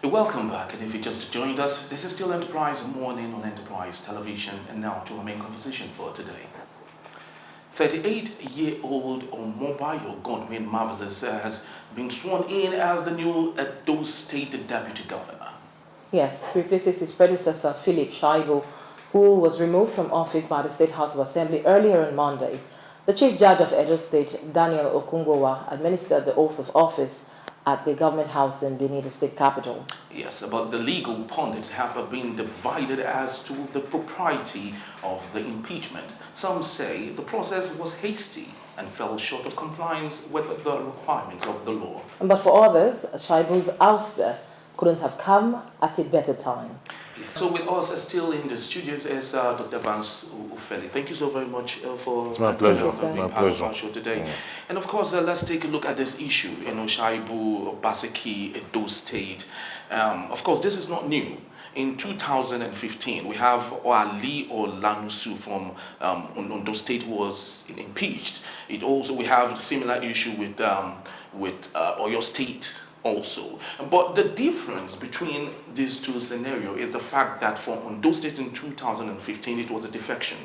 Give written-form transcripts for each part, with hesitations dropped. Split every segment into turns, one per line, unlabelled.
Welcome back, and if you just joined us, this is still Enterprise Morning on Enterprise Television, and now to our main conversation for today. 38-year-old Omobayo Godwin Marvelous has been sworn in as the new Edo State Deputy Governor.
Yes, replaces his predecessor, Philip Shaibu, who was removed from office by the State House of Assembly earlier on Monday. The Chief Judge of Edo State, Daniel Okungowa, administered the oath of office at the government house in Benin, the state capital.
Yes, but the legal pundits have been divided as to the propriety of the impeachment. Some say the process was hasty and fell short of compliance with the requirements of the law.
But for others, Shaibu's ouster couldn't have come at a better time.
So with us still in the studios is Dr. Vance Ufeli. Thank you so very much for
my pleasure.
Being part of our show today. And of course, let's take a look at this issue. Shaibu, Basiki, Edo State. Of course, this is not new. In 2015, we have Ali Olanusu from Ondo State was impeached. We have a similar issue with Oyo State also. But the difference between these two scenarios is the fact that for Ondo State in 2015, it was a defection,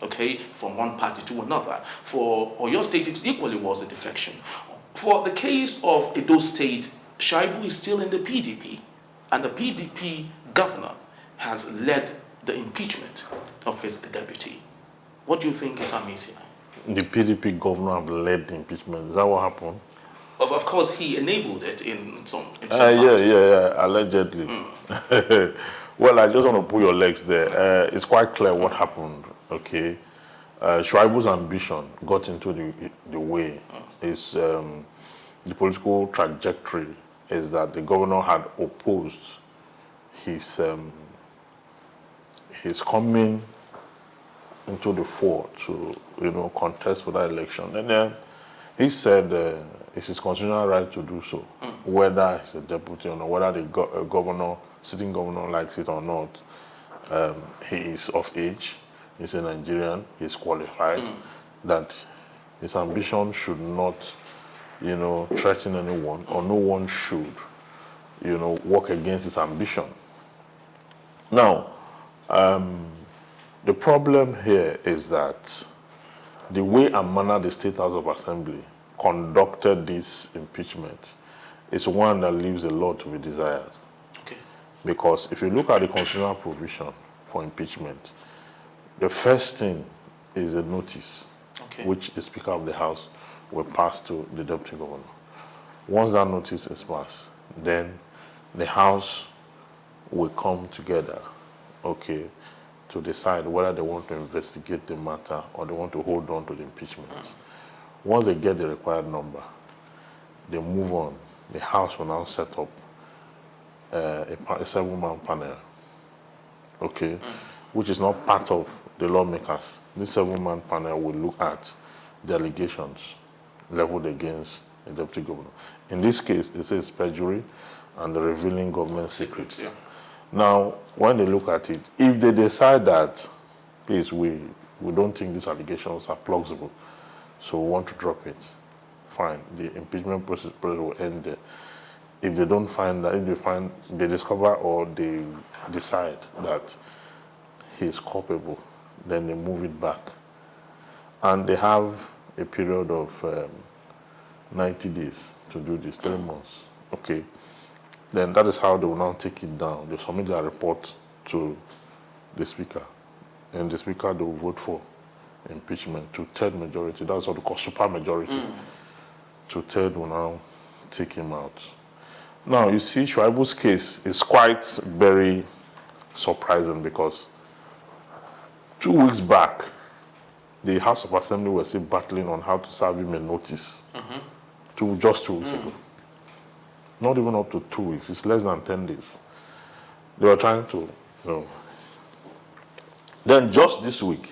okay, from one party to another. For Oyo State, it equally was a defection. For the case of Edo State, Shaibu is still in the PDP, and the PDP governor has led the impeachment of his deputy. What do you think is amiss here?
The PDP governor have led the impeachment. Is that what happened?
Of course, he enabled it in some
yeah, allegedly. Well, I just want to put your legs there. It's quite clear what happened, okay? Shaibu's ambition got into the way. Is the political trajectory is that the governor had opposed his coming into the fore to, contest for that election. And then he said it's his constitutional right to do so, whether he's a deputy or not, whether the sitting governor likes it or not. He is of age, he's a Nigerian, he's qualified, that his ambition should not, threaten anyone, or no one should, work against his ambition. Now, the problem here is that the way and manner the State House of Assembly conducted this impeachment is one that leaves a lot to be desired.
Okay.
Because if you look at the constitutional provision for impeachment, the first thing is a notice, which the Speaker of the House will pass to the Deputy Governor. Once that notice is passed, then the House will come together, to decide whether they want to investigate the matter or they want to hold on to the impeachment. Once they get the required number, they move on. The House will now set up a 7-man panel, which is not part of the lawmakers. This 7-man panel will look at the allegations leveled against the deputy governor. In this case, they say it's perjury and the revealing government secrets. Yeah. Now, when they look at it, if they decide that, please, we don't think these allegations are plausible, so we want to drop it, fine. The impeachment process will end there. If they don't find that, if they discover or they decide that he is culpable, then they move it back. And they have a period of 90 days to do this, 3 months. Okay. Then that is how they will now take it down. They submit their report to the Speaker. And the Speaker, they will vote for impeachment to third majority. That's what they call super majority. To third will now take him out. Now, you see, Shaibu's case is quite very surprising because 2 weeks back, the House of Assembly was still battling on how to serve him a notice. Just 2 weeks ago. Not even up to 2 weeks. It's less than 10 days. They were trying to, Then just this week,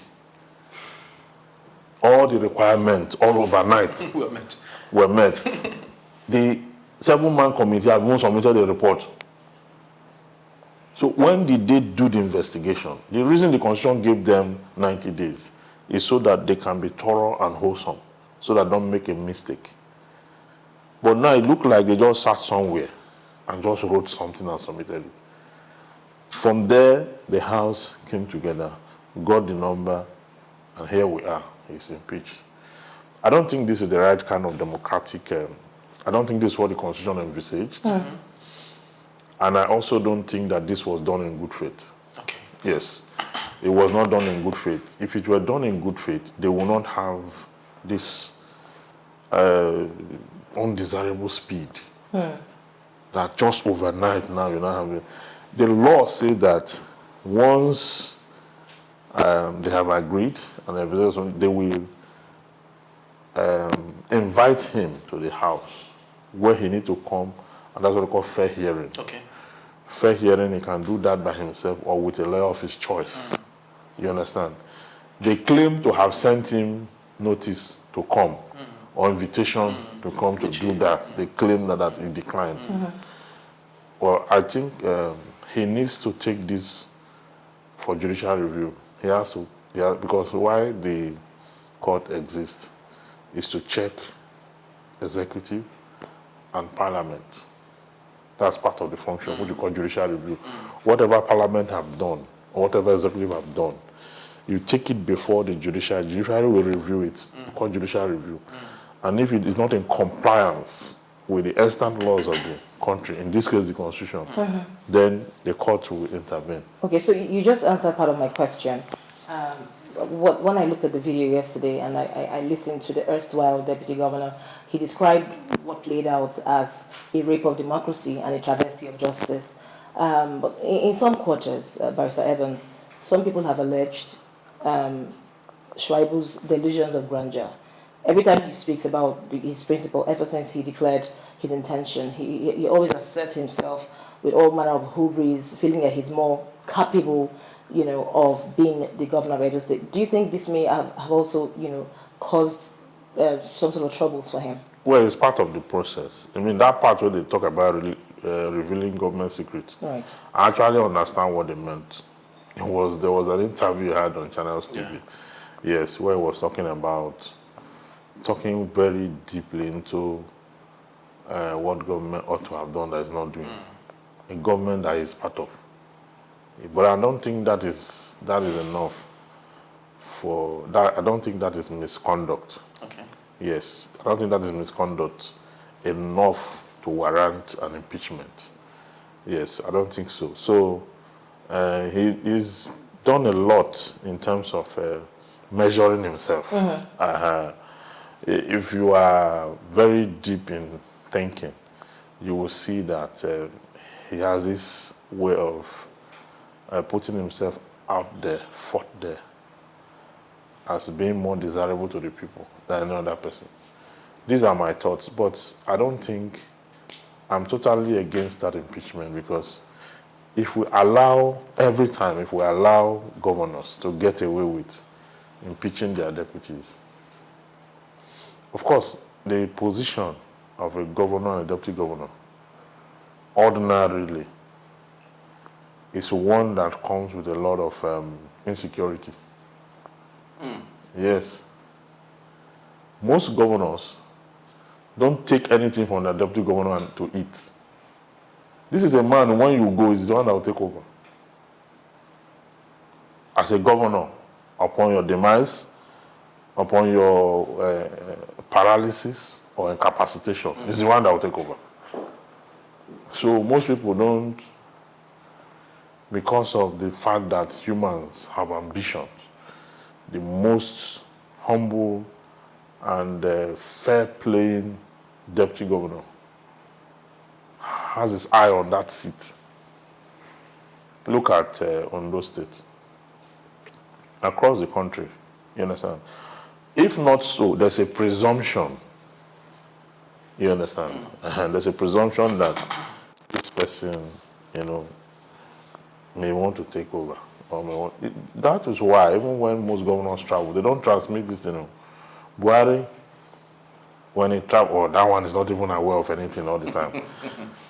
all the requirements, all overnight, were met. The 7-man committee have even submitted a report. So when did they do the investigation? The reason the Constitution gave them 90 days is so that they can be thorough and wholesome, so that they don't make a mistake. But now it looks like they just sat somewhere and just wrote something and submitted it. From there, the House came together, got the number, and here we are. He's impeached. I don't think this is the right kind of democratic. I don't think this is what the Constitution envisaged. And I also don't think that this was done in good faith.
Okay.
Yes, it was not done in good faith. If it were done in good faith, they would not have this undesirable speed. That just overnight now you now have it. The law says that once they have agreed and they will invite him to the house where he needs to come, and that's what they call fair hearing.
Okay.
Fair hearing, he can do that by himself or with a lawyer of his choice. You understand? They claim to have sent him notice to come or invitation to come to do that. They claim that he declined. Well, I think he needs to take this for judicial review. He has to, because why the court exists is to check executive and parliament. That's part of the function, which you call judicial review. Whatever parliament have done, or whatever executive have done, you take it before the judiciary. The judiciary will review it, called judicial review. And if it is not in compliance with the extant laws of the country, in this case the Constitution, then the court will intervene.
Okay, so you just answered part of my question. When I looked at the video yesterday and I listened to the erstwhile deputy governor, he described what played out as a rape of democracy and a travesty of justice. But in some quarters, Barrister Evans, some people have alleged Shaibu's delusions of grandeur. Every time he speaks about his principle, ever since he declared his intention, he always asserts himself with all manner of hubris, feeling that he's more capable, of being the governor of Edo State. Do you think this may have also, caused some sort of troubles for him?
Well, it's part of the process. I mean, that part where they talk about revealing government secrets,
Right.
I actually understand what they meant. There was an interview I had on Channels TV, yes, where he was talking very deeply into what government ought to have done that is not doing. A government that is part of. But I don't think that is enough for that. I don't think that is misconduct. Okay. Yes, I don't think that is misconduct enough to warrant an impeachment. Yes, I don't think so. So he's done a lot in terms of measuring himself. If you are very deep in thinking, you will see that he has this way of putting himself out there, fought there, as being more desirable to the people than any other person. These are my thoughts, but I don't think I'm totally against that impeachment, because if we allow governors to get away with impeaching their deputies, of course, the position of a governor and a deputy governor ordinarily is one that comes with a lot of insecurity. Yes. Most governors don't take anything from the deputy governor to eat. This is a man, when you go, is the one that will take over. As a governor, upon your demise, upon your paralysis or incapacitation, is the one that will take over. So most people don't, because of the fact that humans have ambitions, the most humble and fair-playing deputy governor has his eye on that seat. Look at Ondo State. Across the country, you understand? If not so, there's a presumption, you understand? There's a presumption that this person, may want to take over. That is why, even when most governors travel, they don't transmit this, Buhari, when he travels, that one is not even aware of anything all the time.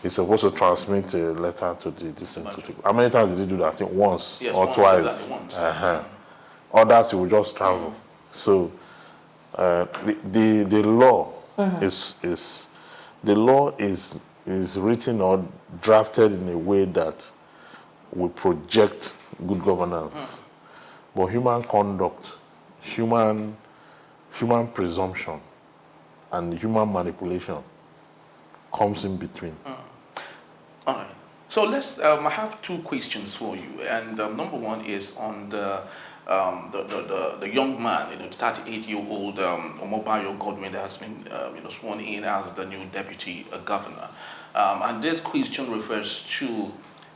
He's supposed to transmit a letter to the How many times did he do that? I think once or twice.
Exactly once.
Others, he will just travel. So the law is is written or drafted in a way that will project good governance. But human conduct, human presumption, and human manipulation comes in between.
All right. So let's. I have two questions for you, and number one is on the young man, the 38-year-old Omobayo Godwin that has been sworn in as the new deputy governor, and this question refers to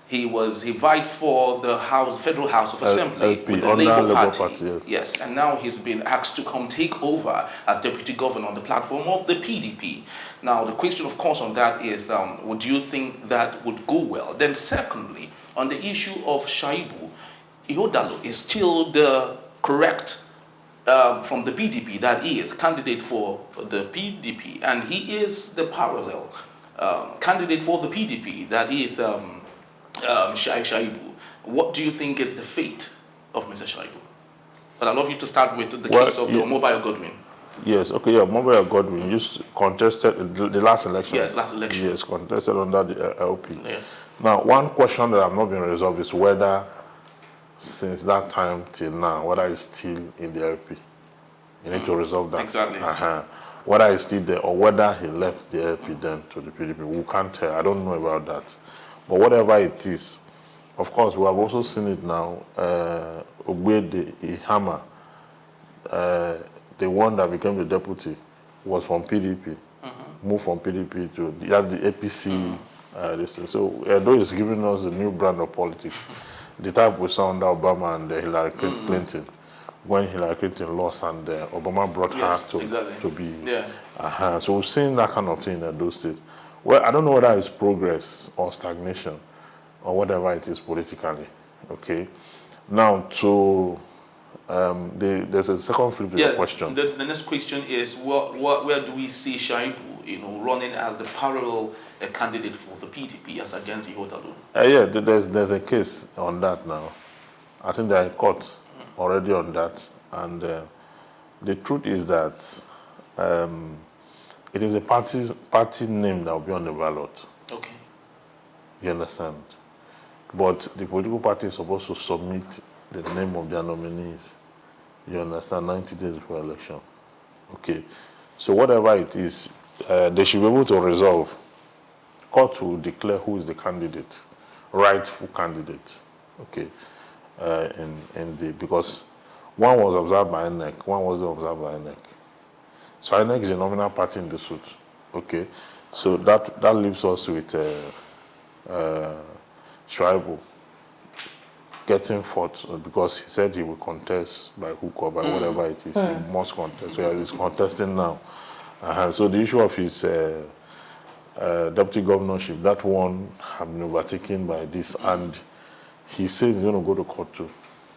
he vied for the Federal House of Assembly
LP,
with the Labour Party.
Yes.
Yes, and now he's been asked to come take over as deputy governor on the platform of the PDP. Now, the question, of course, on that is, would you think that would go well? Then, secondly, on the issue of Shaibu, Ihodalo is still the correct from the PDP, that is, candidate for the PDP, and he is the parallel candidate for the PDP, that is Shaibu. What do you think is the fate of Mr. Shaibu? But I'd love you to start with the case of the Omobayo Godwin.
Yes, okay, yeah, Omobayo Godwin just contested the last election.
Yes, last election.
Yes, contested under the LP.
Yes.
Now, one question that have not been resolved is whether, since that time till now, whether he's still in the LP. You need to resolve that.
Exactly.
Whether he's still there or whether he left the LP then to the PDP. We can't tell. I don't know about that. But whatever it is, of course, we have also seen it now. Ogwede Ihama, the one that became the deputy, was from PDP, moved from PDP to the APC. So Edo is giving us a new brand of politics. The type we saw under Obama and Hillary Clinton, when Hillary Clinton lost and Obama brought her to be. Yeah. So we've seen that kind of thing in Edo State. Well, I don't know whether it's progress or stagnation or whatever it is politically. Okay. Now, there's a second flip to the question.
The next question is, where do we see Shaibu, running as the parallel candidate for the PDP as against Ihodalo?
Yeah, there's a case on that now. I think they're in court already on that. And the truth is that it is a party name that will be on the ballot. Okay. You understand? But the political party is supposed to submit the name of their nominees. You understand? 90 days before election. Okay. So whatever it is, they should be able to resolve. Court will declare who is the candidate, rightful candidate. Okay. Because one was observed by INEC, one wasn't observed by INEC. So INEC is a nominal party in the suit. Okay. So that leaves us with Shaibu getting fought because he said he will contest by hook or by whatever it is. He must contest. So he's contesting now. So the issue of his deputy governorship, that one has been overtaken by this, and he said he's going to go to court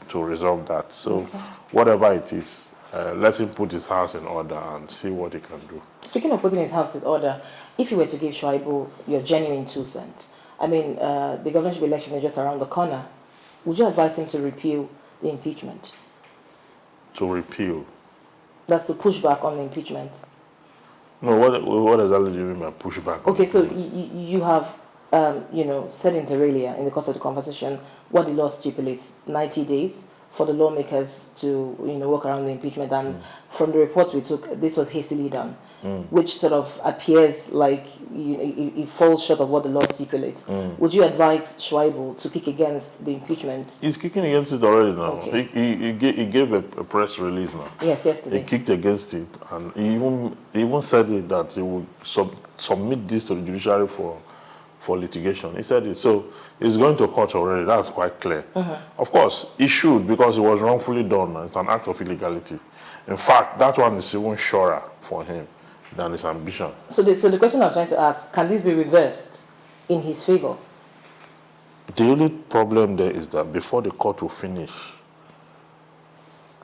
to resolve that. So whatever it is, let him put his house in order and see what he can do.
Speaking of putting his house in order, if you were to give Shaibu your genuine 2 cents, I mean, the governorship election is just around the corner, would you advise him to repeal the impeachment?
To repeal?
That's the pushback on the impeachment.
No, what exactly do you mean by pushback?
Okay, so you have, said inter alia in the course of the conversation what the law stipulates, 90 days for the lawmakers to, work around the impeachment. And from the reports we took, this was hastily done, which sort of appears like it falls short of what the law stipulates. Would you advise Shaibu to kick against the impeachment?
He's kicking against it already now.
Okay.
He gave a press release now.
Yes, yesterday.
He kicked against it, and he even said it that he would submit this to the judiciary for litigation. He said it. So it's going to court already. That's quite clear. Of course, he should, because it was wrongfully done. It's an act of illegality. In fact, that one is even surer for him than his ambition. So
the question I'm trying to ask, can this be reversed in his favor?
The only problem there is that before the court will finish,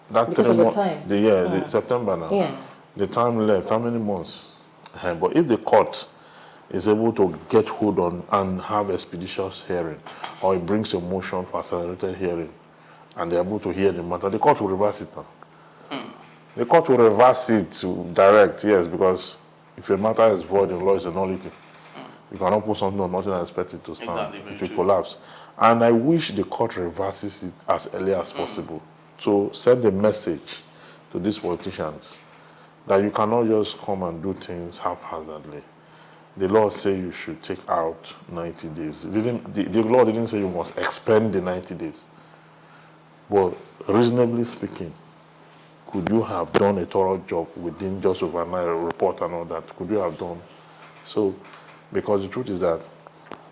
because of the time.
The September now.
Yes.
The time left, how many months? But if the court is able to get hold on and have expeditious hearing, or it brings a motion for accelerated hearing, and they're able to hear the matter, the court will reverse it now. The court will reverse it to direct, yes, because if a matter is void, the law is a nullity. You cannot put something on nothing and expect it to stand.
Exactly,
It
very
will
true.
collapse. And I wish the court reverses it as early as possible to send a message to these politicians that you cannot just come and do things haphazardly. The law say you should take out 90 days. The law didn't say you must expend the 90 days. But reasonably speaking, could you have done a thorough job within just overnight report and all that? Could you have done? So, because the truth is that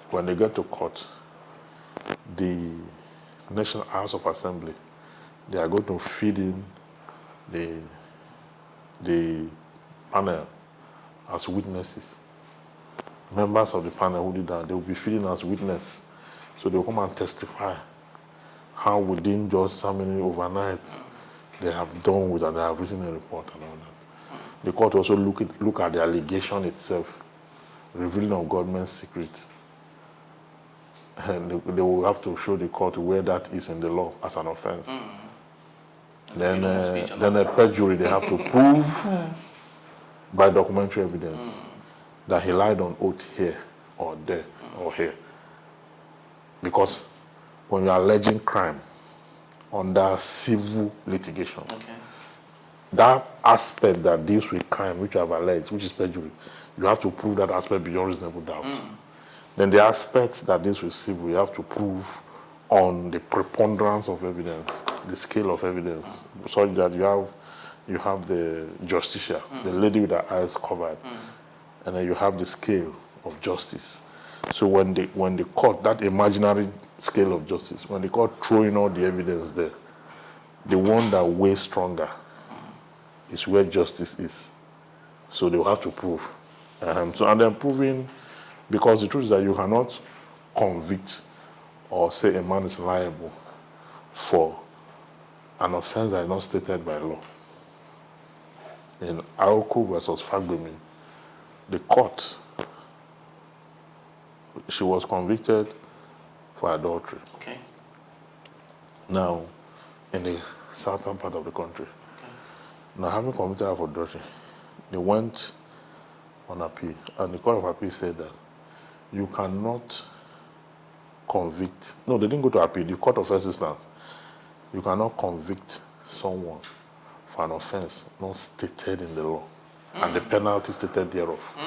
when they get to court, the National House of Assembly, they are going to feed in the panel as witnesses. Members of the panel who did that, they will be feeding as witness. So they will come and testify how within just how many overnight they have done with and they have written a report and all that. The court also look at the allegation itself, revealing of government secret. And they will have to show the court where that is in the law as an offense. Then a perjury, they have to prove by documentary evidence that he lied on oath here or there or here. Because when you are alleging crime under civil litigation, that aspect that deals with crime which you have alleged, which is perjury, you have to prove that aspect beyond reasonable doubt. Then the aspect that deals with civil, you have to prove on the preponderance of evidence, the scale of evidence, such that you have the justicia, the lady with her eyes covered, and then you have the scale of justice. So when the court, that imaginary scale of justice, when the court throwing all the evidence there, the one that weighs stronger is where justice is. So they will have to prove. And then proving, because the truth is that you cannot convict or say a man is liable for an offense that is not stated by law. In Aoko versus Fagbemi, the court, she was convicted for adultery.
Okay.
Now, in the southern part of the country. Now, having convicted her for adultery, they went on appeal, and the Court of Appeal said that you cannot convict. No, they didn't go to appeal. The Court of First Instance, you cannot convict someone for an offense not stated in the law, and the penalty stated thereof.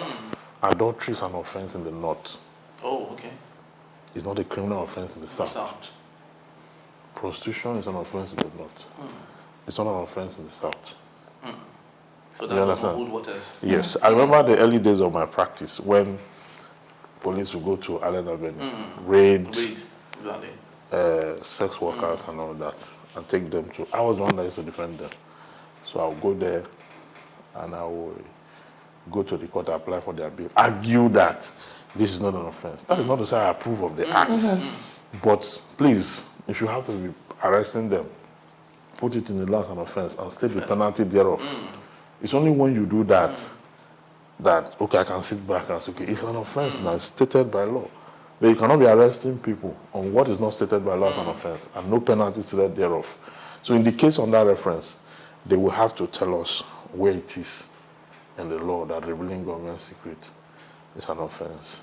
Adultery is an offense in the north.
Oh, okay.
It's not a criminal offense in the south. Prostitution is an offense in the north. It's not an offense in the south.
So that was not good waters.
Yes. I remember the early days of my practice when police would go to Allen Avenue, raid
exactly.
Sex workers and all that, and take them to. I was the one that used to defend them. So I would go there and I would go to the court, apply for their bail, argue that this is not an offense. That is not to say I approve of the act. But please, if you have to be arresting them, put it in the law as an offense and state the penalty thereof. It's only when you do that that, okay, I can sit back and say, okay, it's an offense now, it's stated by law. But you cannot be arresting people on what is not stated by law as an offense and no penalty stated thereof. So in the case on that reference, they will have to tell us where it is in the law that revealing government secret is an offense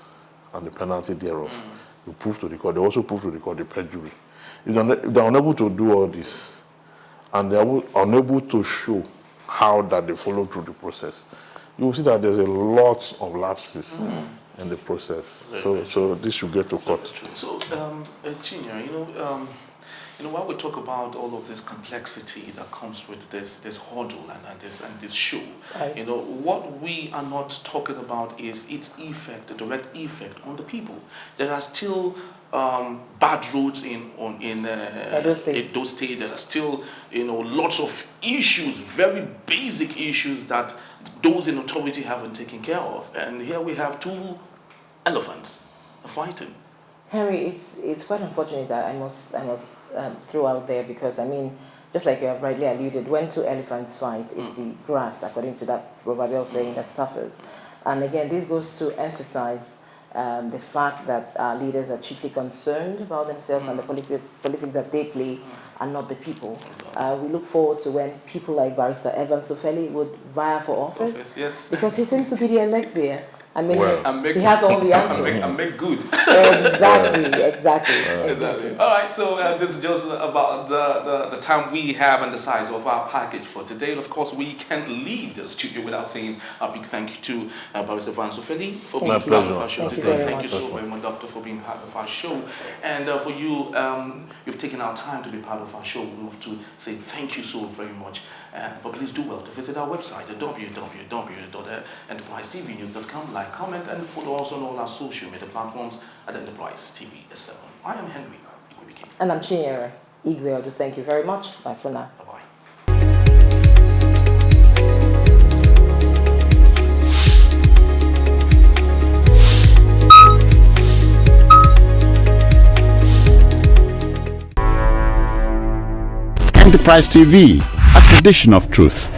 and the penalty thereof. You prove to the court. They also prove to the court the perjury. If they're unable to do all this and they're unable to show how that they follow through the process, you will see that there's a lot of lapses in the process. So this should get to court.
So, Chinya, while we talk about all of this complexity that comes with this hurdle and this show,
right.
What we are not talking about is its effect, the direct effect on the people. There are still bad roads in Edo State. There are still lots of issues, very basic issues that those in authority haven't taken care of. And here we have two elephants fighting.
Henry, it's quite unfortunate that I must throw out there, because I mean, just like you have rightly alluded, when two elephants fight, it's the grass, according to that proverbial saying, that suffers. And again, this goes to emphasize the fact that our leaders are chiefly concerned about themselves and the politics that they play, and not the people. We look forward to when people like Barrister Evans Ofeli would vie for office,
Yes.
because he seems to be the elixir I mean,
Well.
he has all the answers.
And make good.
Exactly.
All right, so this is just about the time we have and the size of our package for today. And of course, we can't leave the studio without saying a big thank you to Barrister Van Sofeli for being part of our show today. Thank you so very much, Doctor, for being part of our show. And for you, you've taken our time to be part of our show. We love to say thank you so very much. But please do well to visit our website at www.enterprisetvnews.com. Like, comment, and follow us on all our social media platforms at Enterprise TV S7. I am Henry Igwe.
And I'm Chinyere Igwe. Thank you very much. Bye for now.
Bye-bye.
Enterprise TV, a tradition of truth.